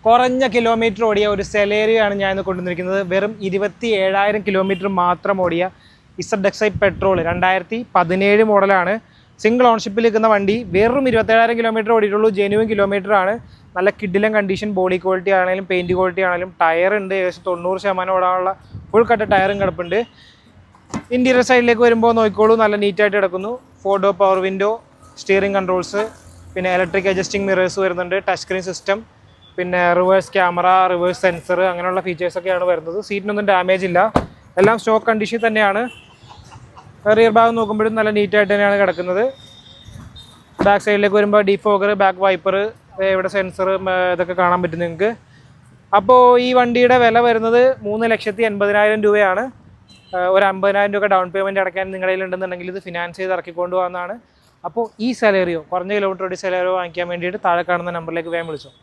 കുറഞ്ഞ കിലോമീറ്റർ ഓടിയ ഒരു സെലേറിയാണ് ഞാൻ ഇന്ന് കൊണ്ടുവന്നിരിക്കുന്നത്. വെറും 27,000 കിലോമീറ്റർ മാത്രം ഓടിയ ZXi പെട്രോൾ 2017 മോഡലാണ്. സിംഗിൾ ഓൺഷിപ്പിൽ നിൽക്കുന്ന വണ്ടി. വെറും 27,000 കിലോമീറ്റർ ഓടിയിട്ടുള്ളൂ. ജെന്യുവൻ കിലോമീറ്റർ ആണ്. നല്ല കിഡിലൻ കണ്ടീഷൻ, ബോഡി ക്വാളിറ്റി ആണെങ്കിലും പെയിൻറ്റ് ക്വാളിറ്റി ആണെങ്കിലും. ടയർ ഉണ്ട്, ഏകദേശം 90% ഓടാനുള്ള ഫുൾ കട്ട ടയറും കിടപ്പുണ്ട്. ഇൻറ്റീരിയർ സൈഡിലേക്ക് വരുമ്പോൾ നോക്കിക്കോളൂ, നല്ല നീറ്റായിട്ട് കിടക്കുന്നു. 4 door power window, steering controls, പിന്നെ ഇലക്ട്രിക് അഡ്ജസ്റ്റിംഗ് മിറേഴ്സ് വരുന്നുണ്ട്, ടച്ച് സ്ക്രീൻ സിസ്റ്റം, പിന്നെ റിവേഴ്സ് ക്യാമറ, റിവേഴ്സ് സെൻസർ, അങ്ങനെയുള്ള ഫീച്ചേഴ്സൊക്കെയാണ് വരുന്നത്. സീറ്റിനൊന്നും ഡാമേജ് ഇല്ല, എല്ലാം സ്റ്റോക്ക് കണ്ടീഷൻ തന്നെയാണ്. റിയർ ഭാഗം നോക്കുമ്പോഴും നല്ല നീറ്റായിട്ട് തന്നെയാണ് കിടക്കുന്നത്. ബാക്ക് സൈഡിലേക്ക് വരുമ്പോൾ ഡിഫോഗർ, ബാക്ക് വൈപ്പർ, ഇവിടെ സെൻസർ, ഇതൊക്കെ കാണാൻ പറ്റും നിങ്ങൾക്ക്. അപ്പോൾ ഈ വണ്ടിയുടെ വില വരുന്നത് 3,80,000 രൂപയാണ്. ഒരു 50,000 രൂപ ഡൗൺ പേയ്മെൻറ്റ് അടയ്ക്കാൻ നിങ്ങളുടെ കയ്യിലുണ്ടെന്നുണ്ടെങ്കിൽ ഇത് ഫിനാൻസ് ചെയ്ത് ഇറക്കിക്കൊണ്ട് പോകുന്നതാണ്. അപ്പോൾ ഈ സെലേറിയോ, കുറഞ്ഞ കിലോമീറ്റർ ഓടി സെലേറിയോ വാങ്ങിക്കാൻ വേണ്ടിയിട്ട് താഴെ കാണുന്ന നമ്പറിലേക്ക് വേഗം വിളിച്ചോ.